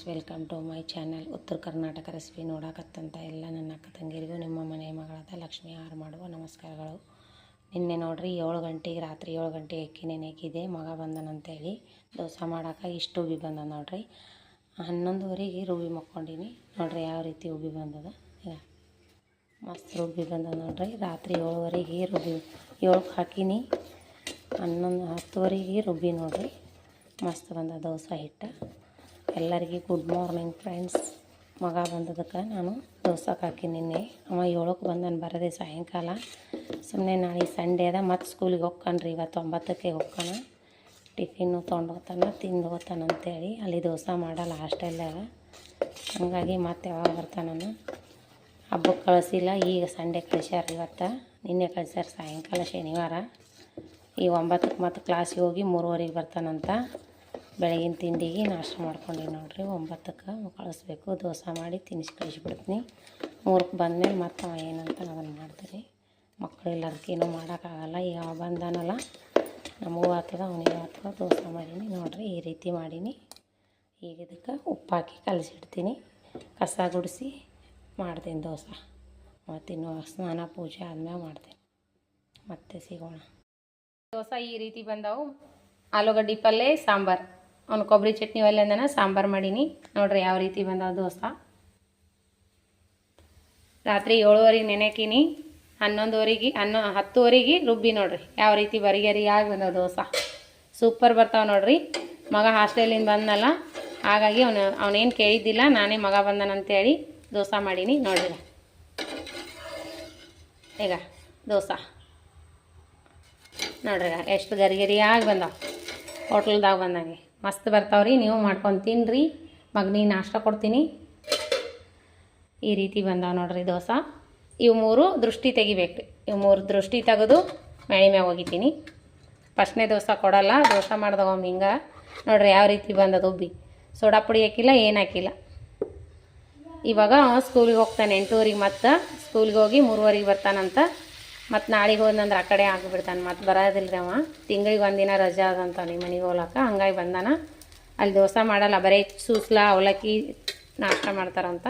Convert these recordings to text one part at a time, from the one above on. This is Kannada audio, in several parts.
Welcome to my channel. ಉತ್ತರ ಕರ್ನಾಟಕ ರೆಸಿಪಿ ನೋಡಕತ್ತಂತ ಎಲ್ಲ ನನ್ನ ಅಕ್ಕ ತಂಗಿರಿಗೂ ನಿಮ್ಮ ಮನೆ ಮಗಳಾದ ಲಕ್ಷ್ಮಿ ಆಹಾರ ಮಾಡುವ ನಮಸ್ಕಾರಗಳು. ನಿನ್ನೆ ನೋಡ್ರಿ 7 ಗಂಟೆಗೆ ರಾತ್ರಿ 7 ಗಂಟೆಗೆ ಅಕ್ಕಿ ನೆನೆಕಿದೆ. ಮಗ ಬಂದನಂತೇಳಿ ದೋಸೆ ಮಾಡೋಕೆ ಇಷ್ಟು ಉಬ್ಬಿ ಬಂದ ನೋಡ್ರಿ. 11:30ಗೆ ರುಬ್ಬಿ ಮಕ್ಕೊಂಡಿನಿ ನೋಡ್ರಿ ಯಾವ ರೀತಿ ಉಬ್ಬಿ ಬಂದದ. ಮಸ್ತ್ ರುಬ್ಬಿ ಬಂದದ ನೋಡ್ರಿ. ರಾತ್ರಿ 7:30ಗೆ ರುಬ್ಬಿ 7ಕ್ಕೆ ಹಾಕಿನಿ, 10:30ಗೆ ರುಬ್ಬಿ ನೋಡ್ರಿ. ಮಸ್ತ್ ಬಂದ ದೋಸೆ ಹಿಟ್ಟು. ಎಲ್ಲರಿಗೆ ಗುಡ್ ಮಾರ್ನಿಂಗ್ ಫ್ರೆಂಡ್ಸ್. ಮಗ ಬಂದದಕ್ಕೆ ನಾನು ದೋಸೆಗೆ ಹಾಕಿನಿ. ನಿನ್ನೆ ಅವ 7ಕ್ಕೆ ಬಂದನು, ಬರದೆ ಸಾಯಂಕಾಲ. ಸುಮ್ಮನೆ ನಾಳೆ ಸಂಡೇ ಅದ, ಮತ್ತು ಸ್ಕೂಲಿಗೆ ಹೋಗ್ಕಣ್ರಿ. ಇವತ್ತು 9ಕ್ಕೆ ಹೋಗ್ಕಣ. ಟಿಫಿನ್ನು ತೊಗೊಂಡು ಹೋಗ್ತಾನೆ, ತಿಂದು ಹೋಗ್ತಾನೆ ಅಂತೇಳಿ ಅಲ್ಲಿ ದೋಸೆ ಮಾಡಲ್ಲ ಹಾಸ್ಟೆಲ್ದಾಗ. ಹಾಗಾಗಿ ಮತ್ತೆ ಯಾವಾಗ ಬರ್ತಾನನ್ನು ಹಬ್ಬಕ್ಕೆ ಕಳಿಸಿಲ್ಲ. ಈಗ ಸಂಡೇ ಕಳಿಸ್ಯಾರ. ಇವತ್ತು ನಿನ್ನೆ ಕಳಿಸ್ಯಾರ ಸಾಯಂಕಾಲ ಶನಿವಾರ. ಈ 9ಕ್ಕೆ ಮತ್ತು ಕ್ಲಾಸಿಗೆ ಹೋಗಿ 3:30ಗೆ ಬರ್ತಾನಂತ. ಬೆಳಗಿನ ತಿಂಡಿಗೆ ನಾಷ್ಟ ಮಾಡ್ಕೊಂಡು ನೋಡ್ರಿ. 9ಕ್ಕೆ ಕಳಿಸ್ಬೇಕು. ದೋಸೆ ಮಾಡಿ ತಿನ್ನಿಸಿ ಕಳಿಸ್ಬಿಡ್ತೀನಿ. 3ಕ್ಕೆ ಬಂದಮೇಲೆ ಮತ್ತೆ ಏನಂತ ಅದನ್ನು ಮಾಡ್ತೀನಿ. ಮಕ್ಕಳೆಲ್ಲರಿಗೂ ಏನೂ ಮಾಡೋಕ್ಕಾಗಲ್ಲ. ಈಗ ಅವ ಬಂದಾನಲ್ಲ, ನಮಗೂ ಆಗ್ತದ ಅವನಿಗೆ ಆಗ್ತದ. ದೋಸೆ ಮಾಡೀನಿ ನೋಡ್ರಿ, ಈ ರೀತಿ ಮಾಡೀನಿ. ಈಗ ಇದಕ್ಕೆ ಉಪ್ಪು ಹಾಕಿ ಕಲಸಿಡ್ತೀನಿ. ಕಸ ಗುಡಿಸಿ ಮಾಡ್ತೀನಿ ದೋಸೆ. ಮತ್ತಿನ್ನು ಸ್ನಾನ ಪೂಜೆ ಆದ್ಮೇಲೆ ಮಾಡ್ತೀನಿ. ಮತ್ತೆ ಸಿಗೋಣ. ದೋಸೆ ಈ ರೀತಿ ಬಂದವು. ಆಲೂಗಡ್ಡೆ ಪಲ್ಯ, ಸಾಂಬಾರು, ಅವ್ನು ಕೊಬ್ಬರಿ ಚಟ್ನಿ ಒಲೆಂದನ ಸಾಂಬಾರು ಮಾಡೀನಿ ನೋಡ್ರಿ ಯಾವ ರೀತಿ ಬಂದವ ದೋಸೆ. ರಾತ್ರಿ 7:30ಗೆ ನೆನೆಕೀನಿ, 11:30ಗೆ 10:30ಗೆ ರುಬ್ಬಿ ನೋಡ್ರಿ ಯಾವ ರೀತಿ ಬರಿಗರಿಯಾಗಿ ಬಂದವ ದೋಸೆ. ಸೂಪರ್ ಬರ್ತಾವೆ ನೋಡ್ರಿ. ಮಗ ಹಾಸ್ಟೆಲಿಂದ ಬಂದನಲ್ಲ, ಹಾಗಾಗಿ ಅವನೇನು ಕೇಳಿದ್ದಿಲ್ಲ. ನಾನೇ ಮಗ ಬಂದನಂತೇಳಿ ದೋಸೆ ಮಾಡೀನಿ ನೋಡ್ರಿ. ಈಗ ದೋಸೆ ನೋಡ್ರಿ ಎಷ್ಟು ಗರಿಗರಿಯಾಗಿ ಬಂದಾವ. ಹೋಟ್ಲ್ದಾಗ ಬಂದಂಗೆ ಮಸ್ತ್ ಬರ್ತಾವ್ರಿ. ನೀವು ಮಾಡ್ಕೊಂಡು ತಿನ್ನಿರಿ. ಮಗನಿಗೆ ನಾಷ್ಟ ಕೊಡ್ತೀನಿ. ಈ ರೀತಿ ಬಂದಾವ ನೋಡ್ರಿ ದೋಸೆ. ಇವು 3 ದೃಷ್ಟಿ ತೆಗಿಬೇಕು ರೀ. ಇವು 3 ದೃಷ್ಟಿ ತೆಗೆದು ಮ್ಯಾಳೆ ಮ್ಯಾಗ ಒಗಿತೀನಿ. ಫಸ್ಟ್ನೇ ದೋಸೆ ಕೊಡಲ್ಲ. ದೋಸೆ ಮಾಡ್ದವ ಹಿಂಗೆ ನೋಡ್ರಿ ಯಾವ ರೀತಿ ಬಂದದ ಉಬ್ಬಿ. ಸೋಡಾ ಪುಡಿ ಹಾಕಿಲ್ಲ, ಏನು ಹಾಕಿಲ್ಲ. ಇವಾಗ ಸ್ಕೂಲಿಗೆ ಹೋಗ್ತಾನೆ 8:30ಗೆ. ಮತ್ತು ಸ್ಕೂಲಿಗೆ ಹೋಗಿ 3:30ಗೆ ಬರ್ತಾನಂತ. ಮತ್ತು ನಾಳೆಗೆ ಹೋದಂದ್ರೆ ಆ ಕಡೆ ಆಗಿಬಿಡ್ತಾನೆ. ಮತ್ತು ಬರೋದಿಲ್ಲ ರೀ ಅವ. ತಿಂಗಳಿಗೆ 1 ದಿನ ರಜೆ ಆದಂತ ನಿಮ್ಮ ಮನೆಗೆ ಹೋಗ್ಲಕ್ಕ. ಹಂಗಾಗಿ ಬಂದಾನ. ಅಲ್ಲಿ ದೋಸೆ ಮಾಡಲ್ಲ, ಬರೀ ಸೂಸ್ಲ ಅವಲಕ್ಕಿ ನಾಷ್ಟ ಮಾಡ್ತಾರಂತ.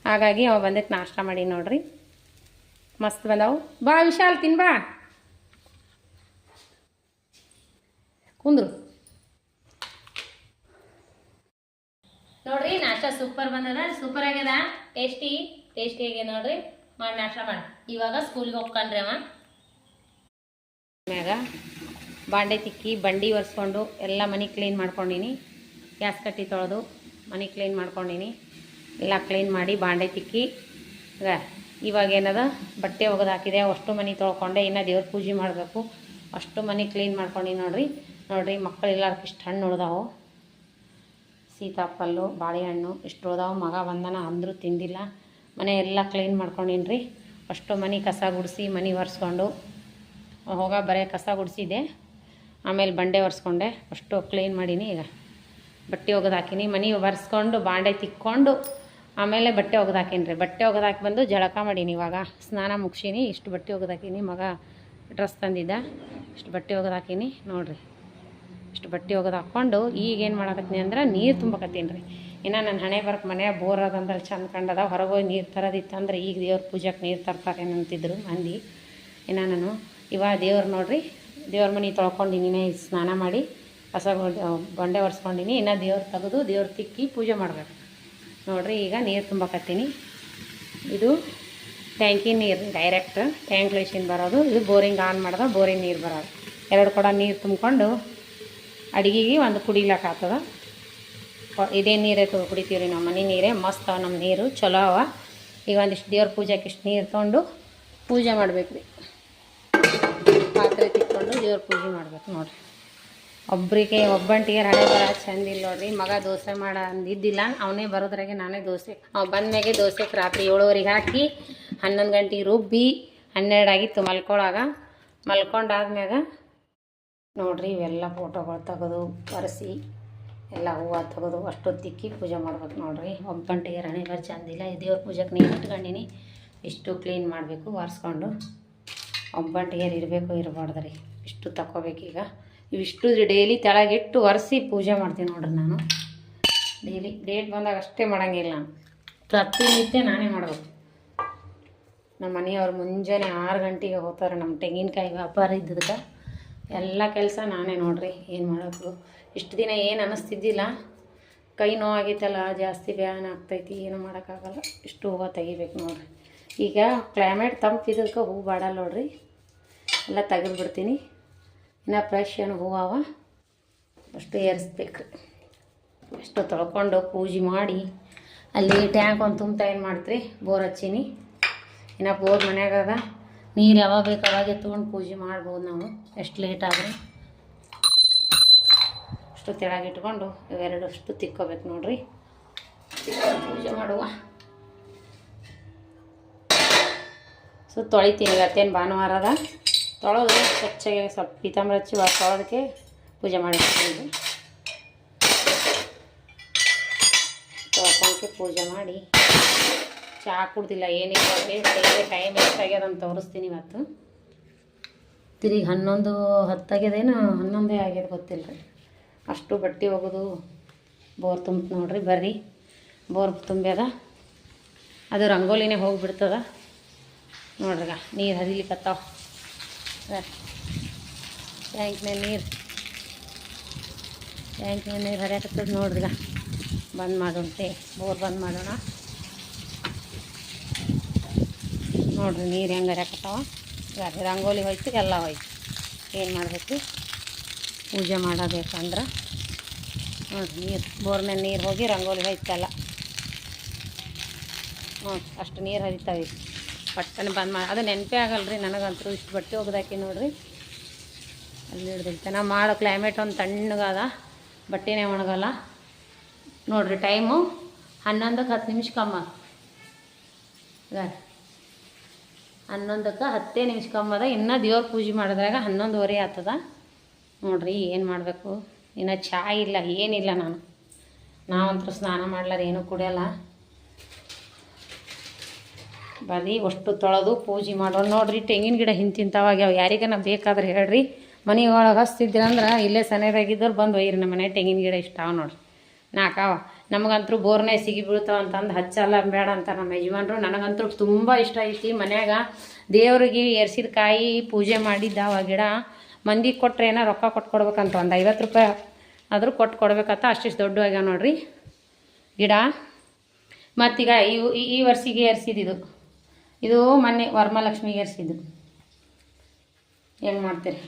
ಹಾಗಾಗಿ ಅವ ಬಂದಕ್ಕೆ ನಾಷ್ಟ ಮಾಡಿ ನೋಡ್ರಿ. ಮಸ್ತ್ ಬಂದವು. ಬಾ ವಿಶಾಲ್, ತಿನ್ಬಾ, ಕುಂದ್ರು ನೋಡ್ರಿ. ನಾಷ್ಟ ಸೂಪರ್ ಬಂದದ, ಸೂಪರ್ ಆಗ್ಯದ. ಟೇಸ್ಟಿ ಆಗ್ಯದ ನೋಡ್ರಿ. ಮಾಡಿ ನಾಷ್ಟ ಮಾಡಿ. ಇವಾಗ ಸ್ಕೂಲಿಗೆ ಹೋಗ್ಕಂಡ್ರಿ ಅವ. ಮ್ಯಾಗ ಬಾಂಡೆ ತಿಕ್ಕಿ ಬಂಡಿ ಒರೆಸ್ಕೊಂಡು ಎಲ್ಲ ಮನೆ ಕ್ಲೀನ್ ಮಾಡ್ಕೊಂಡಿನಿ. ಗ್ಯಾಸ್ ಕಟ್ಟಿ ತೊಳೆದು ಮನೆ ಕ್ಲೀನ್ ಮಾಡ್ಕೊಂಡಿನಿ. ಎಲ್ಲ ಕ್ಲೀನ್ ಮಾಡಿ ಬಾಂಡೆ ತಿಕ್ಕಿ ಇವಾಗ ಏನದ ಬಟ್ಟೆ ಒಗೆದು ಹಾಕಿದೆ. ಅಷ್ಟು ಮನೆ ತೊಳ್ಕೊಂಡೆ. ಇನ್ನು ದೇವ್ರ ಪೂಜೆ ಮಾಡಬೇಕು. ಅಷ್ಟು ಮನೆ ಕ್ಲೀನ್ ಮಾಡ್ಕೊಂಡು ನೋಡ್ರಿ. ಮಕ್ಕಳೆಲ್ಲರ್ಗೂ ಇಷ್ಟು ಹಣ್ಣು ಉಳ್ದಾವು. ಸೀತಾಫಲ್ಲು, ಬಾಳೆಹಣ್ಣು ಇಷ್ಟು ಉಳ್ದಾವು. ಮಗ ಬಂದನ ಅಂದರೂ ತಿಂದಿಲ್ಲ. ಮನೆ ಎಲ್ಲ ಕ್ಲೀನ್ ಮಾಡ್ಕೊಂಡಿನ್ರಿ. ಅಷ್ಟು ಮನೆ ಕಸ ಗುಡಿಸಿ ಮನೆ ಒರೆಸ್ಕೊಂಡು ಬರೀ ಕಸ ಗುಡಿಸಿದೆ. ಆಮೇಲೆ ಬಂಡೆ ಒರೆಸ್ಕೊಂಡೆ. ಅಷ್ಟು ಕ್ಲೀನ್ ಮಾಡೀನಿ. ಈಗ ಬಟ್ಟೆ ಒಗೆದು ಹಾಕಿನಿ. ಮನೆ ಒರೆಸ್ಕೊಂಡು ಬಾಂಡೆ ತಿಕ್ಕೊಂಡು ಆಮೇಲೆ ಬಟ್ಟೆ ಒಗೆದು ಹಾಕೀನಿ. ಬಟ್ಟೆ ಒಗೆದು ಹಾಕಿ ಬಂದು ಜಳಕ ಮಾಡೀನಿ. ಇವಾಗ ಸ್ನಾನ ಮುಗಿಸೀನಿ. ಇಷ್ಟು ಬಟ್ಟೆ ಒಗೆದು ಹಾಕೀನಿ. ಮಗ ಡ್ರೆಸ್ ತಂದಿದ್ದ. ಇಷ್ಟು ಬಟ್ಟೆ ಒಗೆದು ಹಾಕೀನಿ ನೋಡ್ರಿ. ಇಷ್ಟು ಬಟ್ಟೆ ಒಗೆದು ಹಾಕ್ಕೊಂಡು ಈಗೇನು ಮಾಡಕತ್ತೀನಿ ಅಂದ್ರೆ ನೀರು ತುಂಬಕತ್ತೀನಿ ರೀ. ಇನ್ನು ನನ್ನ ಹಣೆ ಬರಕ್ಕೆ ಮನೆ ಬೋರ್ ಅದಂದ್ರೆ ಚಂದ ಕಂಡದ. ಹೊರಗೆ ಹೋಗಿ ನೀರು ತರೋದಿತ್ತಂದ್ರೆ ಈಗ ದೇವ್ರ ಪೂಜೆಗೆ ನೀರು ತರ್ತಾರೆ ಅಂತಿದ್ರು ಮಂದಿ. ಇನ್ನು ನಾನು ಇವಾಗ ದೇವ್ರು ನೋಡ್ರಿ, ದೇವ್ರ ಮನೆ ತೊಳ್ಕೊಂಡಿನಿ. ಸ್ನಾನ ಮಾಡಿ ಕಸ ಬಂಡೆ ಒರೆಸ್ಕೊಂಡಿನಿ. ಇನ್ನು ದೇವ್ರು ತೆಗೆದು ದೇವ್ರು ತಿಕ್ಕಿ ಪೂಜೆ ಮಾಡಬೇಕು ನೋಡ್ರಿ. ಈಗ ನೀರು ತುಂಬಕತ್ತೀನಿ. ಇದು ಟ್ಯಾಂಕಿ ನೀರು, ಡೈರೆಕ್ಟ್ ಟ್ಯಾಂಕ್ ಲೈಸಿಂದ ಬರೋದು. ಇದು ಬೋರಿಂಗ್ ಆನ್ ಮಾಡಿದ ಬೋರಿಂಗ್ ನೀರು ಬರೋದು. 2 ಕೊಡ ನೀರು ತುಂಬಿಕೊಂಡು ಅಡುಗೆಗೆ ಒಂದು ಕುಡಿಲಕ್ಕೆ ಆಗ್ತದ. ಇದೇ ನೀರೇ ಕುಡಿತೀವಿ ರೀ. ನಮ್ಮ ಮನೆ ನೀರೇ ಮಸ್ತ್ ಅವ. ನಮ್ಮ ನೀರು ಚಲೋ ಅವ. ಈಗ ಒಂದಿಷ್ಟು ದೇವ್ರ ಪೂಜೆಗೆ ಇಷ್ಟು ನೀರು ತೊಗೊಂಡು ಪೂಜೆ ಮಾಡ್ಬೇಕು ರೀ. ಪಾತ್ರೆ ತಿಕ್ಕೊಂಡು ದೇವ್ರ ಪೂಜೆ ಮಾಡ್ಬೇಕು ನೋಡಿರಿ. ಒಬ್ಬಂಟಿಗೆ ಹಣೆ ಬರ ಚಂದಿಲ್ಲ ನೋಡ್ರಿ. ಮಗ ದೋಸೆ ಮಾಡ ಅಂದಿದ್ದಿಲ್ಲ. ಅವನೇ ಬರೋದ್ರಾಗೆ ನಾನೇ ದೋಸೆ ಬಂದ್ಮ್ಯಾಗೆ ದೋಸೆಗೆ ರಾತ್ರಿ 7:30ಗೆ ಹಾಕಿ 11 ಗಂಟೆಗೆ ರುಬ್ಬಿ 12 ಆಗಿತ್ತು ಮಲ್ಕೊಂಡಾದ್ಮ್ಯಾಗ ನೋಡ್ರಿ ಇವೆಲ್ಲ ಫೋಟೋಗಳು ತೆಗೆದು ಒರೆಸಿ ಎಲ್ಲ ಹೂವು ತೆಗೆದು ಅಷ್ಟು ತಿಕ್ಕಿ ಪೂಜೆ ಮಾಡ್ಬೇಕು ನೋಡ್ರಿ. ಒಬ್ಬಂಟಿಗೆ ಹಣೆ ಬರ ಚಂದಿಲ್ಲ. ದೇವ್ರ ಪೂಜೆಗೆ ನೀರು ಇಟ್ಕೊಂಡಿನಿ. ಇಷ್ಟು ಕ್ಲೀನ್ ಮಾಡಬೇಕು ಒರೆಸ್ಕೊಂಡು. ಒಬ್ಬಂಟಿಗೆ ಇರಬೇಕು ಇರಬಾರ್ದು ರೀ. ಇಷ್ಟು ತಗೋಬೇಕೀಗ. ಇವಿಷ್ಟು ಡೈಲಿ ತೆಳಗಿಟ್ಟು ಒರೆಸಿ ಪೂಜೆ ಮಾಡ್ತೀನಿ ನೋಡ್ರಿ. ನಾನು ಡೈಲಿ ಡೇಟ್ ಬಂದಾಗ ಅಷ್ಟೇ ಮಾಡೋಂಗಿಲ್ಲ ನಾನು. ಪ್ರತಿನಿತ್ಯ ನಾನೇ ಮಾಡಬೇಕು. ನಮ್ಮ ಮನೆಯವ್ರು ಮುಂಜಾನೆ 6 ಗಂಟೆಗೆ ಹೋಗ್ತಾರೆ ನಮ್ಮ ತೆಂಗಿನಕಾಯಿ ವ್ಯಾಪಾರ ಇದ್ದದಕ್ಕೆ. ಎಲ್ಲ ಕೆಲಸ ನಾನೇ ನೋಡ್ರಿ. ಏನು ಮಾಡೋದು, ಇಷ್ಟು ದಿನ ಏನು ಅನ್ನಿಸ್ತಿದ್ದಿಲ್ಲ. ಕೈ ನೋವಾಗಿತ್ತಲ್ಲ, ಜಾಸ್ತಿ ಬ್ಯಾನ್ ಆಗ್ತೈತಿ, ಏನು ಮಾಡೋಕ್ಕಾಗಲ್ಲ. ಇಷ್ಟು ಹೂವು ತೆಗಿಬೇಕು ನೋಡ್ರಿ. ಈಗ ಕ್ಲೈಮೇಟ್ ತಂಪಿದ್ದಕ್ಕೆ ಹೂವು ಬಾಡಲ್ಲ ನೋಡ್ರಿ, ಎಲ್ಲ ತೆಗೆದುಬಿಡ್ತೀನಿ. ಇನ್ನು ಫ್ರೆಶ್ ಏನು ಹೂವು ಅವ ಅಷ್ಟು ಏರಿಸ್ಬೇಕು ರೀ. ಅಷ್ಟು ತೊಳ್ಕೊಂಡು ಪೂಜೆ ಮಾಡಿ ಅಲ್ಲಿ ಟ್ಯಾಂಕ್ ಒಂದು ತುಂಬ ಏನು ಮಾಡ್ತೀರಿ, ಬೋರ್ ಹಚ್ಚೀನಿ. ಇನ್ನು ಬೋರ್ ಮನ್ಯಾಗದ, ನೀರು ಯಾವಾಗ ಬೇಕು ಅವಾಗೆ ತೊಗೊಂಡು ಪೂಜೆ ಮಾಡ್ಬೋದು ನಾವು, ಎಷ್ಟು ಲೇಟ್ ಆದರೆ. ಅಷ್ಟು ತೆಳಗಿಟ್ಕೊಂಡು ಇವೆರಡು ಅಷ್ಟು ತಿಕ್ಕೋಬೇಕು ನೋಡ್ರಿ. ಪೂಜೆ ಮಾಡುವ. ಸೊ ತೊಳಿತೀನಿ. ಇವತ್ತೇನು ಭಾನುವಾರ ಅದ, ತೊಳೆದು ಸ್ವಚ್ಛಗೆ ಸ್ವಲ್ಪ ಪೀತಾಂಬರಿ ಹಚ್ಚಿ ತೊಳೋದಕ್ಕೆ ಪೂಜೆ ಮಾಡಿರ್ತೀನಿ. ತೊಳ್ಕೊಳಕ್ಕೆ ಪೂಜೆ ಮಾಡಿ ಚಹಾ ಕುಡ್ದಿಲ್ಲ, ಏನಿಲ್ಲ. ಟೈಮ್ ಎಷ್ಟಾಗ್ಯದ ಅಂತ ತೋರಿಸ್ತೀನಿ ಇವತ್ತು. ತಿರುಗಿ 11:10 ಆಗ್ಯದೇನು, 11 ಆಗ್ಯದ ಗೊತ್ತಿಲ್ಲ ರೀ. ಅಷ್ಟು ಬಟ್ಟೆ ಹೋಗೋದು ಬೋರ್ ತುಂಬ ನೋಡ್ರಿ. ಬರ್ರಿ, ಬೋರ್ ತುಂಬ್ಯದ, ಅದು ರಂಗೋಲಿನೇ ಹೋಗಿಬಿಡ್ತದ ನೋಡ್ರಿಗ. ನೀರು ಹರಿಲಿಕ್ಕತ್ತಾವ, ಟ್ಯಾಂಕ್ನಾಗ ನೀರು ಹರಿಯಾಕತ್ತದ ನೋಡ್ರಿಗ. ಬಂದ್ ಮಾಡೋಣತೆ, ಬೋರ್ ಬಂದ್ ಮಾಡೋಣ ನೋಡ್ರಿ. ನೀರು ಹೆಂಗೆ ಹರಿಯಾಕತ್ತಾವ. ರಂಗೋಲಿ ಹೋಯ್ತು, ಎಲ್ಲ ಹೋಯ್ತು. ಏನು ಮಾಡಬೇಕು, ಪೂಜೆ ಮಾಡಬೇಕಂದ್ರೆ ನೋಡಿರಿ. ನೀರು ಬೋರ್ನಲ್ಲಿ ನೀರು ಹೋಗಿ ರಂಗೋಲಿ ಹೋಯ್ತಲ್ಲ ನೋಡಿರಿ. ಅಷ್ಟು ನೀರು ಹರಿತಾವೆ. ಪಟ್ಟನೆ ಬಂದ್ ಮಾಡಿ, ಅದು ನೆನಪೇ ಆಗಲ್ಲ ರೀ ನನಗಂತೂ. ಇಷ್ಟು ಬಟ್ಟೆ ಒಗ್ದಾಕಿ ನೋಡಿರಿ, ಅಲ್ಲಿ ಹಿಡ್ದಿರ್ತೆ. ನಾವು ಮಾಡೋ ಕ್ಲೈಮೇಟ್ ಒಂದು ತಣ್ಣಗದ, ಬಟ್ಟೆನೇ ಒಣಗಲ್ಲ ನೋಡಿರಿ. ಟೈಮು 11ಕ್ಕೆ 10 ನಿಮಿಷ ಕಮ್ಮ. 11ಕ್ಕೆ 10 ನಿಮಿಷ ಕಮ್ಮದ. ಇನ್ನೂ ದೇವ್ರ ಪೂಜೆ ಮಾಡಿದ್ರಾಗ 11:15 ಆಗ್ತದ ನೋಡಿರಿ. ಏನು ಮಾಡಬೇಕು, ಇನ್ನು ಚಹಾ ಇಲ್ಲ, ಏನಿಲ್ಲ. ನಾವಂತೂ ಸ್ನಾನ ಮಾಡ್ಲಾರ ಏನೂ ಕುಡಿಯಲ್ಲ. ಬರೀ ಅಷ್ಟು ತೊಳೆದು ಪೂಜೆ ಮಾಡೋಣ ನೋಡಿರಿ. ತೆಂಗಿನ ಗಿಡ ಹಿಂತಿಂತವಾಗ್ಯಾವ. ಯಾರಿಗಾನ ಬೇಕಾದ್ರೆ ಹೇಳ್ರಿ, ಮನೆ ಒಳಗೆ ಹಚ್ತಿದ್ದೀರಂದ್ರೆ ಇಲ್ಲೇ ಸನೇದಾಗಿದ್ದವ್ರು ಬಂದು ಒಯ್ಯಿರಿ. ನಮ್ಮ ಮನೆ ತೆಂಗಿನ ಗಿಡ ಇಷ್ಟ ಅವ ನೋಡಿರಿ, 4 ಅವ. ನಮಗಂತೂ ಬೋರ್ನೇ ಸಿಗಿ ಬೀಳ್ತಾವ ಅಂತಂದು ಹಚ್ಚಲ್ಲ ಬೇಡ ಅಂತ ನಮ್ಮ ಯಜಮಾನ್ರು. ನನಗಂತೂ ತುಂಬ ಇಷ್ಟ ಐತಿ. ಮನ್ಯಾಗ ದೇವ್ರಿಗೆ ಏರ್ಸಿದ ಕಾಯಿ ಪೂಜೆ ಮಾಡಿದ್ದಾವ ಗಿಡ ಮಂದಿಗೆ ಕೊಟ್ಟರೆ ಏನೋ ರೊಕ್ಕ ಕೊಟ್ಕೊಡ್ಬೇಕಂತ, ಒಂದು 50 ರೂಪಾಯಿ ಆದರೂ ಕೊಟ್ಟು ಕೊಡ್ಬೇಕಂತ. ಅಷ್ಟಿಷ್ಟು ದೊಡ್ಡ ಆಗ್ಯಾವ ನೋಡ್ರಿ ಗಿಡ. ಮತ್ತೀಗ ಈ ವರ್ಷಿಗೆ ಏರ್ಸಿದ್ದು ಇದು ಮೊನ್ನೆ ವರಮಹಾಲಕ್ಷ್ಮಿಗೆ ಏರ್ಸಿದ್ದು. ಏನು ಮಾಡ್ತೀರಿ,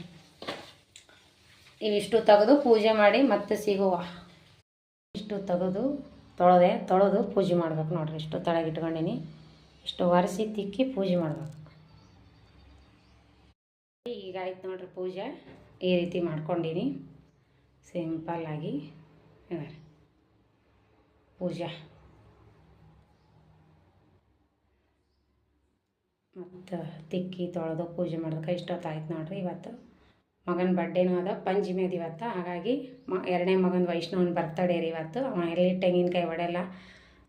ಇವಿಷ್ಟು ತೆಗೆದು ಪೂಜೆ ಮಾಡಿ ಮತ್ತೆ ಸಿಗುವ. ಇಷ್ಟು ತೆಗೆದು ತೊಳೆದು ಪೂಜೆ ಮಾಡ್ಬೇಕು ನೋಡ್ರಿ. ಇಷ್ಟು ತಳಗಿಟ್ಕೊಂಡಿನಿ, ಇಷ್ಟು ಒರೆಸಿ ತಿಕ್ಕಿ ಪೂಜೆ ಮಾಡ್ಬೇಕು. ಈಗ ಆಯ್ತು ನೋಡ್ರಿ ಪೂಜೆ. ಈ ರೀತಿ ಮಾಡ್ಕೊಂಡಿನಿ ಸಿಂಪಲ್ಲಾಗಿ ಪೂಜೆ. ಮತ್ತು ತಿಕ್ಕಿ ತೊಳೆದು ಪೂಜೆ ಮಾಡೋದಕ್ಕೆ ಇಷ್ಟೊತ್ತಾಯ್ತು ನೋಡ್ರಿ. ಇವತ್ತು ಮಗನ ಬರ್ಡೇನೂ ಅದ, ಪಂಚಮಿ ಅದು ಇವತ್ತು. ಹಾಗಾಗಿ 2ನೇ ಮಗನ ವೈಷ್ಣವನ ಬರ್ತಡೇ ರೀ ಇವತ್ತು. ಅವ ಎಲ್ಲಿ ತೆಂಗಿನಕಾಯಿ ಹೊಡೆಯಲ್ಲ.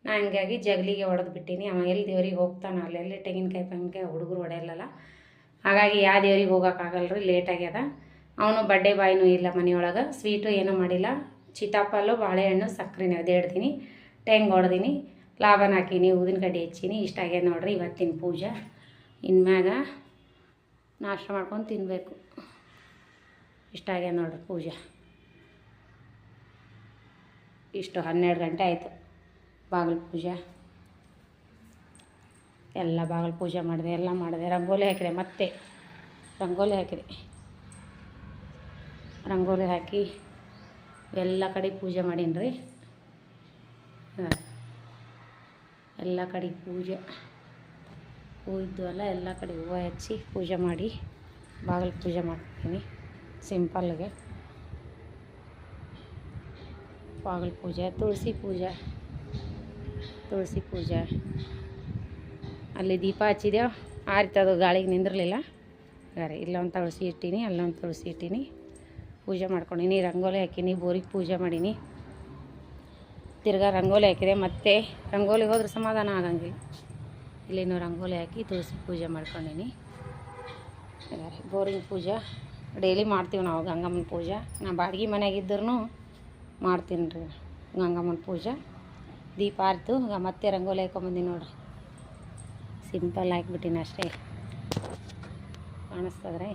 ನಾ ಹಂಗಾಗಿ ಜಗಲಿಗೆ ಹೊಡೆದು ಬಿಟ್ಟೀನಿ. ಅವ ಎಲ್ಲಿ ದೇವ್ರಿಗೆ ಹೋಗ್ತಾನೆ ಅಲ್ಲೆಲ್ಲಿ ತೆಂಗಿನಕಾಯಿ ಹುಡುಗರು ಹೊಡೆಯಲ್ಲ. ಹಾಗಾಗಿ ಯಾವ ದೇವ್ರಿಗೆ ಹೋಗೋಕ್ಕಾಗಲ್ಲ ರೀ, ಲೇಟ್ ಆಗ್ಯದ. ಅವನು ಬರ್ಡೇ ಬಾಯ್ನೂ ಇಲ್ಲ ಮನೆಯೊಳಗೆ. ಸ್ವೀಟು ಏನೂ ಮಾಡಿಲ್ಲ. ಸೀತಾಫಲ, ಬಾಳೆಹಣ್ಣು, ಸಕ್ಕರೆ ನೈವೇದ್ಯ ಟೆಂಗ್ ಹೊಡೆದೀನಿ, ಲಾಭನ ಹಾಕೀನಿ, ಊದಿನ ಕಡ್ಡಿ ಹೆಚ್ಚೀನಿ. ಇಷ್ಟ ಆಗ್ಯದ ನೋಡ್ರಿ ಇವತ್ತಿನ ಪೂಜೆ. ಇನ್ಮ್ಯಾಗ ನಾಷ್ಟ ಮಾಡ್ಕೊಂಡು ತಿನ್ನಬೇಕು. ಇಷ್ಟ ಆಗ್ಯದ ನೋಡ್ರಿ ಪೂಜೆ. ಇಷ್ಟು 12 ಗಂಟೆ ಆಯಿತು ಬಾಗಿಲು ಪೂಜೆ. ಎಲ್ಲ ಬಾಗಿಲು ಪೂಜೆ ಮಾಡಿದೆ, ಎಲ್ಲ ಮಾಡಿದೆ. ರಂಗೋಲಿ ಹಾಕಿದೆ, ಮತ್ತೆ ರಂಗೋಲಿ ಹಾಕಿದೆ. ರಂಗೋಲಿ ಹಾಕಿ ಎಲ್ಲ ಕಡೆ ಪೂಜೆ ಮಾಡೀನಿ ರೀ. ಎಲ್ಲ ಕಡೆ ಪೂಜೆ ಹೂವಿದ್ದು ಎಲ್ಲ ಕಡೆ ಹೂವು ಹಚ್ಚಿ ಪೂಜೆ ಮಾಡಿ ಬಾಗಿಲು ಪೂಜೆ ಮಾಡ್ತೀನಿ ಸಿಂಪಲ್ಗೆ. ಬಾಗಿಲು ಪೂಜೆ, ತುಳಸಿ ಪೂಜೆ. ಅಲ್ಲಿ ದೀಪ ಹಚ್ಚಿದೆವು, ಆರಿತದು ಗಾಳಿಗೆ ನಿಂದಿರಲಿಲ್ಲ. ಇಲ್ಲೊಂದು ತುಳಸಿ ಇಟ್ಟೀನಿ, ಅಲ್ಲೊಂದು ತುಳಸಿ ಇಟ್ಟೀನಿ. ಪೂಜೆ ಮಾಡ್ಕೊಂಡೀನಿ, ರಂಗೋಲಿ ಹಾಕೀನಿ, ಬೋರಿಗೆ ಪೂಜೆ ಮಾಡೀನಿ. ತಿರ್ಗಾ ರಂಗೋಲಿ ಹಾಕಿದೆ. ಮತ್ತೆ ರಂಗೋಲಿ ಹೋದ್ರೆ ಸಮಾಧಾನ ಆಗಂಗಿಲ್ಲ. ಇಲ್ಲಿನೂ ರಂಗೋಲಿ ಹಾಕಿ ತುಳಸಿ ಪೂಜೆ ಮಾಡ್ಕೊಂಡೀನಿ. ಬೋರಿನ ಪೂಜೆ ಡೈಲಿ ಮಾಡ್ತೀವಿ ನಾವು, ಗಂಗಮ್ಮನ ಪೂಜೆ. ನಾ ಬಾಡಿಗೆ ಮನೆಯಾಗಿದ್ದರೂ ಮಾಡ್ತೀನಿ ರೀ. ಗಂಗಮ್ಮನ ಪೂಜೆ ದೀಪ ಆರಿತು. ಈಗ ಮತ್ತೆ ರಂಗೋಲಿ ಹಾಕೊಂಬಂದಿ ನೋಡ್ರಿ. ಸಿಂಪಲ್ ಹಾಕ್ಬಿಟ್ಟಿನಿ ಅಷ್ಟೇ, ಕಾಣಿಸ್ತದ್ರಿ.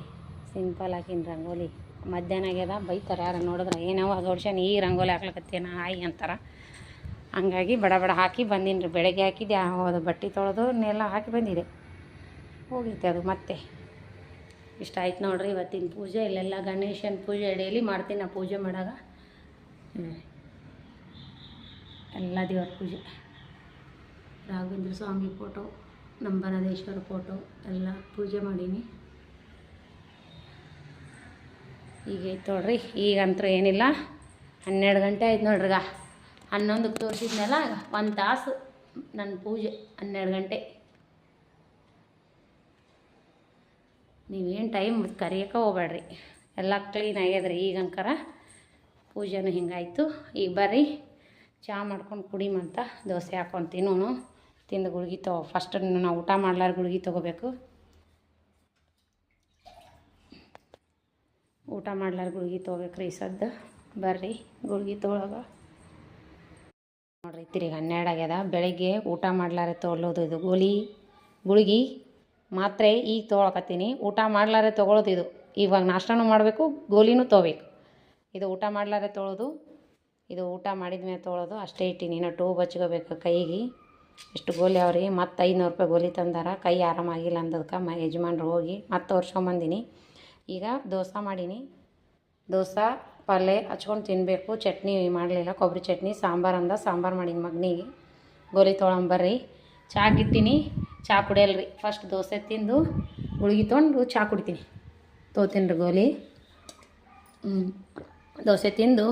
ಸಿಂಪಲ್ ಹಾಕಿನ ರಂಗೋಲಿ. ಮಧ್ಯಾಹ್ನ ಆಗ್ಯದ, ಬೈತಾರೆ ಯಾರು ನೋಡಿದ್ರೆ, ಏನೋ ಅದು ವರ್ಷ ಈ ರಂಗೋಲಿ ಹಾಕ್ಲಕತ್ತೇನ ಹಾಯಿ ಅಂತಾರೆ. ಹಂಗಾಗಿ ಬಡ ಬಡ ಹಾಕಿ ಬಂದೀನಿ ರೀ. ಬೆಳಗ್ಗೆ ಹಾಕಿದ್ದೆ, ಅದು ಬಟ್ಟೆ ತೊಳೆದು ನೆಲ್ಲ ಹಾಕಿ ಬಂದಿದೆ, ಹೋಗಿತ್ತೆ ಅದು ಮತ್ತೆ. ಇಷ್ಟ ಆಯ್ತು ನೋಡ್ರಿ ಇವತ್ತಿನ ಪೂಜೆ. ಇಲ್ಲೆಲ್ಲ ಗಣೇಶನ ಪೂಜೆ ಡೈಲಿ ಮಾಡ್ತೀನಿ ನಾ ಪೂಜೆ ಮಾಡಾಗ. ಎಲ್ಲ ದೇವ್ರ ಪೂಜೆ, ರಾಘವೇಂದ್ರ ಸ್ವಾಮಿ ಫೋಟೋ, ನಮ್ಮ ಬನದೇಶ್ವರ ಫೋಟೋ ಎಲ್ಲ ಪೂಜೆ ಮಾಡೀನಿ. ಈಗ ಐತೆ ನೋಡ್ರಿ. ಈಗಂತೂ ಏನಿಲ್ಲ, 12 ಗಂಟೆ ಆಯ್ತು ನೋಡ್ರಿ. ಈಗ 11ಕ್ಕೆ ತೋರಿಸಿದ್ನಲ್ಲ, 1 ತಾಸು ನನ್ನ ಪೂಜೆ. 12 ಗಂಟೆ. ನೀವೇನು ಟೈಮ್ ಕರಿಯೋಕೆ ಹೋಗ್ಬೇಡ್ರಿ, ಎಲ್ಲ ಕ್ಲೀನ್ ಆಗ್ಯದ್ರಿ. ಈಗಂಕರ ಪೂಜೆನೂ ಹಿಂಗಾಯ್ತು. ಈಗ ಬರ್ರಿ ಚಹಾ ಮಾಡ್ಕೊಂಡು ಕುಡಿಮಂತ. ದೋಸೆ ಹಾಕ್ಕೊಂಡು ತಿನ್ನೋನು. ತಿಂದು ಗುಳ್ಗಿ ಫಸ್ಟ್ ನಾವು ಊಟ ಮಾಡ್ಲಾರ ಗುಳ್ಗಿ ತೊಗೋಬೇಕು. ಊಟ ಮಾಡ್ಲಾರ ಗುಳ್ಗಿ ತೊಗೋಬೇಕ್ರಿ ಸದ್ದು. ಬರ್ರಿ ಗುಳ್ಗಿ ತೊಗೊಳಗ ನೋಡ್ರಿ. ತಿರುಗಿ 12 ಆಗ್ಯದ. ಬೆಳಗ್ಗೆ ಊಟ ಮಾಡ್ಲಾರೆ ತೊಗೊಳ್ಳೋದು ಇದು ಗುಳ್ಗಿ ಮಾತ್ರೆ ಈಗ ತೊಗೊಳಕತ್ತೀನಿ. ಊಟ ಮಾಡ್ಲಾರೆ ತೊಗೊಳೋದು ಇದು. ಇವಾಗ ನಾಷ್ಟನೂ ಮಾಡಬೇಕು, ಗೋಲಿನೂ ತೊಗೋಬೇಕು. ಇದು ಊಟ ಮಾಡ್ಲಾರೆ ತೊಗೊಳೋದು, ಇದು ಊಟ ಮಾಡಿದ ಮೇಲೆ ತೊಗೊಳೋದು. ಅಷ್ಟೇ ಇಟ್ಟಿನಿ. ಇನ್ನೂ ಟೂಬ್ ಹಚ್ಕೋಬೇಕು ಕೈಗೆ. ಎಷ್ಟು ಗೋಲಿ ಅವ್ರಿ. ಮತ್ತು 500 ರೂಪಾಯಿ ಗೋಲಿ ತಂದಾರ. ಕೈ ಆರಾಮಾಗಿಲ್ಲ ಅಂದದಕ್ಕೆ ಯಜಮಾನ್ರು ಹೋಗಿ ಮತ್ತೆ ತೋರ್ಸ್ಕೊಂಬಂದಿನಿ. ಈಗ ದೋಸೆ ಮಾಡೀನಿ. ದೋಸೆ ಪಲ್ಯ ಹಚ್ಕೊಂಡು ತಿನ್ನಬೇಕು. ಚಟ್ನಿ ಮಾಡಲಿಲ್ಲ, ಕೊಬ್ಬರಿ ಚಟ್ನಿ. ಸಾಂಬಾರು ಸಾಂಬಾರು ಮಾಡೀನಿ ಮಗನಿಗೆ. ಗೋಲಿ ತೊಗೊಂಬರ್ರಿ. ಚಹಾ ಇಟ್ಟಿನಿ, ಚಹಾ ಕುಡಿಯಲ್ರಿ. ಫಸ್ಟ್ ದೋಸೆ ತಿಂದು ಗುಳ್ಗಿ ತೊಗೊಂಡು ಚಹಾ ಕುಡಿತೀನಿ. ತೊಗೋತೀನಿ ರೀ ಗೋಲಿ. ದೋಸೆ ತಿಂದು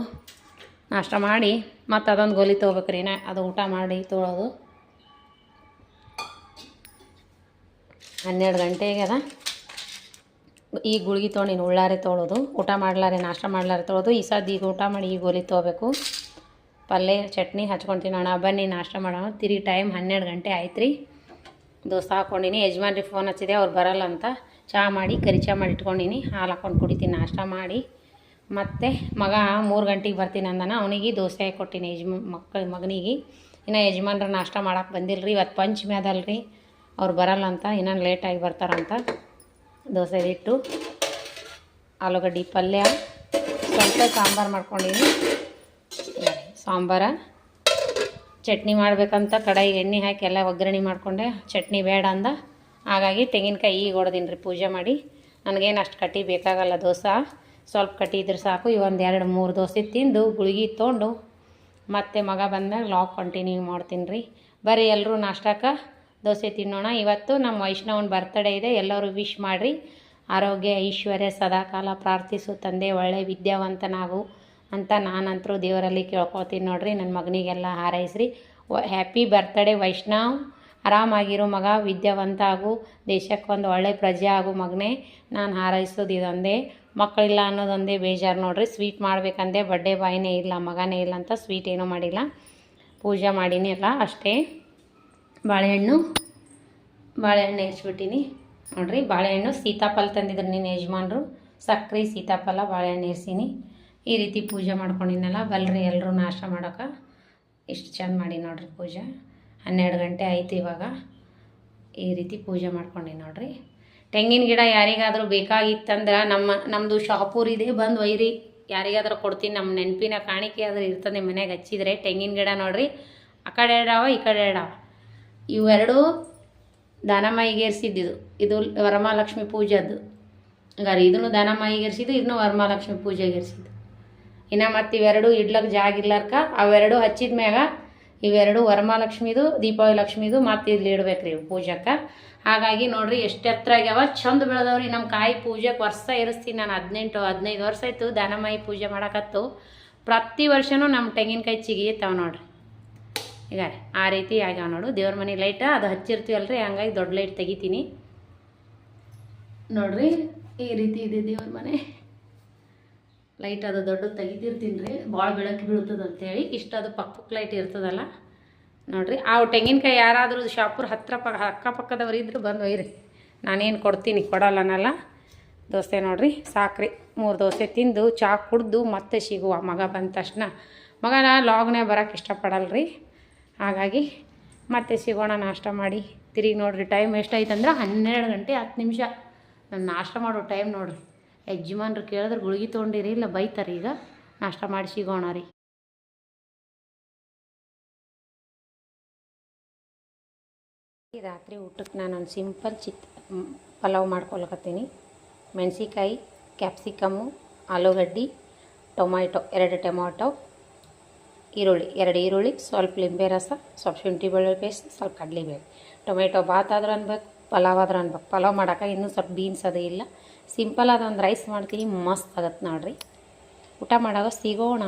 ನಾಷ್ಟ ಮಾಡಿ ಮತ್ತು ಅದೊಂದು ಗೋಲಿ ತೊಗೋಬೇಕ್ರಿ. ಅದು ಊಟ ಮಾಡಿ ತೊಗೊಳೋದು. 12 ಗಂಟೆ ಆಗ್ಯದ. ಈ ಗುಳ್ಗಿ ತೊಗೊಂಡಿನಿ. ಉಳ್ಳಾರೆ ತೊಗೊಳೋದು, ಊಟ ಮಾಡ್ಲಾರೆ ನಾಷ್ಟ ಮಾಡ್ಲಾರೆ ತೊಗೊಳೋದು. ಈ ಸದ್ದು ಈಗ ಊಟ ಮಾಡಿ ಈ ಗೋಲಿ ತೊಗೋಬೇಕು. ಪಲ್ಯ ಚಟ್ನಿ ಹಚ್ಕೊಂಡು ತಿನ್ನೋಣ. ಬನ್ನಿ ನಾಷ್ಟ ಮಾಡೋಣ. ತಿರುಗಿ ಟೈಮ್ 12 ಗಂಟೆ ಆಯ್ತು ರೀ. ದೋಸೆ ಹಾಕ್ಕೊಂಡಿನಿ. ಯಜಮಾನ್ರಿಗೆ ಫೋನ್ ಹಚ್ಚಿದೆ, ಅವ್ರು ಬರಲ್ಲ ಅಂತ. ಚಹಾ ಮಾಡಿ ಕರಿ ಚಹಾ ಮಾಡಿ ಇಟ್ಕೊಂಡಿನಿ. ಹಾಲು ಹಾಕ್ಕೊಂಡು ಕುಡಿತೀನಿ ನಾಷ್ಟ ಮಾಡಿ. ಮತ್ತು ಮಗ 3 ಗಂಟೆಗೆ ಬರ್ತೀನಿ ಅಂದನ. ಅವನಿಗೆ ದೋಸೆ ಕೊಟ್ಟಿನಿ ಮಗನಿಗೆ. ಇನ್ನು ಯಜಮಾನ್ರು ನಾಷ್ಟ ಮಾಡೋಕೆ ಬಂದಿಲ್ಲ ರೀ. ಇವತ್ತು ಪಂಚಮಿ ಅದಲ್ರಿ, ಅವ್ರು ಬರಲ್ಲ ಅಂತ. ಇನ್ನೊಂದು ಲೇಟಾಗಿ ಬರ್ತಾರಂತ. ದೋಸೆ ಇಟ್ಟು ಆಲೂಗಡ್ಡೆ ಪಲ್ಯ, ಸ್ವಲ್ಪ ಸಾಂಬಾರು ಮಾಡ್ಕೊಂಡಿನಿ. ಸಾಂಬಾರ ಚಟ್ನಿ ಮಾಡ್ಬೇಕಂತ ಕಡಾಯಿಗೆ ಎಣ್ಣೆ ಹಾಕಿ ಎಲ್ಲ ಒಗ್ಗರಣೆ ಮಾಡಿಕೊಂಡೆ. ಚಟ್ನಿ ಬೇಡ ಅಂದ. ಹಾಗಾಗಿ ತೆಂಗಿನಕಾಯಿ ಈಗ ಹೊಡೆದೀನಿ ರೀ ಪೂಜೆ ಮಾಡಿ. ನನಗೇನು ಅಷ್ಟು ಕಟ್ಟಿ ಬೇಕಾಗಲ್ಲ ದೋಸೆ, ಸ್ವಲ್ಪ ಕಟ್ಟಿ ಇದ್ರೆ ಸಾಕು. ಇವೊಂದು 2-3 ದೋಸೆ ತಿಂದು ಗುಳ್ಗಿ ತೊಗೊಂಡು ಮತ್ತೆ ಮಗ ಬಂದಾಗ ಲಾಗ್ ಕಂಟಿನ್ಯೂ ಮಾಡ್ತೀನಿ ರೀ. ಬರೀ ಎಲ್ಲರೂ ನಾಷ್ಟಕ್ಕೆ ದೋಸೆ ತಿನ್ನೋಣ. ಇವತ್ತು ನಮ್ಮ ವೈಷ್ಣವನ ಬರ್ತಡೇ ಇದೆ. ಎಲ್ಲರೂ ವಿಶ್ ಮಾಡಿರಿ. ಆರೋಗ್ಯ ಐಶ್ವರ್ಯ ಸದಾಕಾಲ ಪ್ರಾರ್ಥಿಸು ತಂದೆ, ಒಳ್ಳೆ ವಿದ್ಯಾವಂತನಾಗು ಅಂತ ನಾನಂತರೂ ದೇವರಲ್ಲಿ ಕೇಳ್ಕೊತೀನಿ ನೋಡ್ರಿ. ನನ್ನ ಮಗನಿಗೆಲ್ಲ ಹಾರೈಸ್ರಿ. Happy birthday Vaishnav. ಆರಾಮಾಗಿರು ಮಗ, ವಿದ್ಯಾವಂತ ಆಗು, ದೇಶಕ್ಕೆ ಒಂದು ಒಳ್ಳೆ ಪ್ರಜೆ ಆಗು ಮಗನೇ. ನಾನು ಹಾರೈಸೋದು ಇದೊಂದೇ. ಮಕ್ಕಳಿಲ್ಲ ಅನ್ನೋದೊಂದೇ ಬೇಜಾರು ನೋಡ್ರಿ. ಸ್ವೀಟ್ ಮಾಡ್ಬೇಕಂದೆ, ಬಡ್ಡೆ ಬಾಯಿನೇ ಇಲ್ಲ, ಮಗನೇ ಇಲ್ಲ ಅಂತ ಸ್ವೀಟ್ ಏನೂ ಮಾಡಿಲ್ಲ. ಪೂಜೆ ಮಾಡೀನಿ ಅಲ್ಲ ಅಷ್ಟೇ. ಬಾಳೆಹಣ್ಣು ಇರಿಸ್ಬಿಟ್ಟಿನಿ ನೋಡ್ರಿ. ಬಾಳೆಹಣ್ಣು ಸೀತಾಫಲ ತಂದಿದ್ರು ನಿನ್ನ ಯಜಮಾನ್ರು. ಸಕ್ಕರೆ ಸೀತಾಫಲ ಬಾಳೆಹಣ್ಣು ಇರಿಸೀನಿ. ಈ ರೀತಿ ಪೂಜೆ ಮಾಡ್ಕೊಂಡಿನಲ್ಲ. ಬಲ್ರಿ ಎಲ್ಲರೂ ನಾಷ್ಟ ಮಾಡೋಕೆ. ಇಷ್ಟು ಚೆಂದ ಮಾಡಿ ನೋಡ್ರಿ ಪೂಜೆ. 12 ಗಂಟೆ ಆಯ್ತು ಇವಾಗ. ಈ ರೀತಿ ಪೂಜೆ ಮಾಡ್ಕೊಂಡು ನೋಡ್ರಿ. ತೆಂಗಿನ ಗಿಡ ಯಾರಿಗಾದರೂ ಬೇಕಾಗಿತ್ತಂದ್ರೆ ನಮ್ಮದು ಶಾಪೂರ್ ಇದೆ, ಬಂದು ಒಯ್ರಿ. ಯಾರಿಗಾದ್ರೂ ಕೊಡ್ತೀನಿ. ನಮ್ಮ ನೆನಪಿನ ಕಾಣಿಕೆ ಆದ್ರೆ ಇರ್ತದೆ ಮನೆಗೆ ಹಚ್ಚಿದ್ರೆ. ತೆಂಗಿನ ಗಿಡ ನೋಡ್ರಿ, ಆ ಕಡೆ ಎಡಾವ ಈ ಕಡೆ ಎಡಾವ. ಇವೆರಡು ದಾನಮಾಯಿಗೆ ಏರಿಸಿದ್ದು. ಇದು ವರಮಹಾಲಕ್ಷ್ಮಿ ಪೂಜೆದ್ದು. ಹಂಗಾರೆ ಇದನ್ನು ದಾನಮಾಯಿಗೆ ಏರಿಸಿದ್ದು, ಇದನ್ನು ವರಮಹಾಲಕ್ಷ್ಮಿ ಪೂಜೆಗೆ ಏರಿಸಿದ್ದು. ಇನ್ನು ಮತ್ತು ಇವೆರಡು ಇಡ್ಲಕ್ಕೆ ಜಾಗ ಇರ್ಲಾರ್ಕ ಅವೆರಡು ಹಚ್ಚಿದ ಮ್ಯಾಗ ಇವೆರಡು ವರಮಹಾಲಕ್ಷ್ಮಿದು, ದೀಪಾವಳಿ ಲಕ್ಷ್ಮಿದು ಮತ್ತು ಇಲ್ಲಿ ಇಡ್ಬೇಕು ರೀ ಪೂಜಕ್ಕೆ. ಹಾಗಾಗಿ ನೋಡ್ರಿ ಎಷ್ಟು ಎತ್ತರ ಆಗ್ಯಾವ, ಚಂದ ಬೆಳೆದವ್ರಿ. ನಮ್ಮ ಕಾಯಿ ಪೂಜೆಗೆ ವರ್ಷ ಏರಿಸ್ತೀನಿ ನಾನು. 15 ವರ್ಷ ಆಯಿತು ದಾನಮಾಯಿ ಪೂಜೆ ಮಾಡಕತ್ತು. ಪ್ರತಿ ವರ್ಷವೂ ನಮ್ಮ ತೆಂಗಿನಕಾಯಿ ಚಿಗಿತಾವೆ ನೋಡ್ರಿ. ಈಗ ಆ ರೀತಿ ಆಗ್ಯಾವ ನೋಡು. ದೇವ್ರ ಮನೆ ಲೈಟ ಅದು ಹಚ್ಚಿರ್ತೀವಲ್ರಿ, ಹಂಗಾಗಿ ದೊಡ್ಡ ಲೈಟ್ ತೆಗಿತೀನಿ ನೋಡ್ರಿ. ಈ ರೀತಿ ಇದೆ ದೇವ್ರ ಮನೆ ಲೈಟ್. ಅದು ದೊಡ್ಡದು ತೆಗಿತಿರ್ತೀನಿ ರೀ, ಭಾಳ ಬೆಳಕು ಬೀಳ್ತದೆ ಅಂತೇಳಿ. ಇಷ್ಟು ಅದು ಪಕ್ಕಕ್ಕೆ ಲೈಟ್ ಇರ್ತದಲ್ಲ ನೋಡ್ರಿ. ಆ ತೆಂಗಿನಕಾಯಿ ಯಾರಾದರೂ ಶಾಪುರ್ ಅಕ್ಕಪಕ್ಕದವ್ರು ಇದ್ರೆ ಬಂದು ಒಯ್ರಿ. ನಾನೇನು ಕೊಡ್ತೀನಿ, ಕೊಡಲ್ಲನಲ್ಲ. ದೋಸೆ ನೋಡ್ರಿ ಸಾಕ್ರಿ. 3 ದೋಸೆ ತಿಂದು ಚಹಾ ಕುಡ್ದು ಮತ್ತೆ ಸಿಗುವ. ಮಗ ಬಂದ ತಕ್ಷಣ ಮಗನ ಲಾಗ್ನೇ ಬರೋಕ್ಕೆ ಇಷ್ಟಪಡಲ್ರಿ. ಹಾಗಾಗಿ ಮತ್ತೆ ಸಿಗೋಣ ನಾಷ್ಟ ಮಾಡಿ. ತಿರುಗಿ ನೋಡಿರಿ ಟೈಮ್ ಎಷ್ಟಾಯ್ತಂದ್ರೆ 12 ಗಂಟೆ 10 ನಿಮಿಷ. ನಾನು ನಾಷ್ಟ ಮಾಡೋ ಟೈಮ್ ನೋಡಿರಿ. ಯಜಮಾನ್ರು ಕೇಳಿದ್ರೆ ಗುಳಿಗೆ ತೊಗೊಂಡಿರಿ ಇಲ್ಲ ಬೈತಾರೆ. ಈಗ ನಾಷ್ಟ ಮಾಡಿ ಸಿಗೋಣ ರೀ. ರಾತ್ರಿ ಊಟಕ್ಕೆ ನಾನೊಂದು ಸಿಂಪಲ್ ಪಲಾವ್ ಮಾಡ್ಕೊಳಕತ್ತೀನಿ. ಮೆಣಸಿಕಾಯಿ, ಕ್ಯಾಪ್ಸಿಕಮ್ಮು, ಆಲೂಗಡ್ಡೆ, ಟೊಮ್ಯಾಟೊ 2 ಟೊಮ್ಯಾಟೊ, ಈರುಳ್ಳಿ 2 ಈರುಳ್ಳಿ, ಸ್ವಲ್ಪ ಲಿಂಬೆ ರಸ, ಸ್ವಲ್ಪ ಶುಂಠಿ ಬೆಳ್ಳುಳ್ಳಿ ಪೇಸ್ಟ್, ಸ್ವಲ್ಪ ಕಡಲೆಬೇಳೆ. ಟೊಮೆಟೊ ಬಾತ್ ಆದ್ರೆ ಅನ್ಬೇಕು, ಪಲಾವ್ ಆದ್ರೆ ಅನ್ಬೇಕು. ಪಲಾವ್ ಮಾಡೋಕೆ ಇನ್ನೂ ಸ್ವಲ್ಪ ಬೀನ್ಸ್ ಅದು ಇಲ್ಲ. ಸಿಂಪಲ್ ಅದೊಂದು ರೈಸ್ ಮಾಡ್ತೀನಿ, ಮಸ್ತ್ ಆಗತ್ತೆ ನೋಡ್ರಿ. ಊಟ ಮಾಡಾಗ ಸಿಗೋಣ.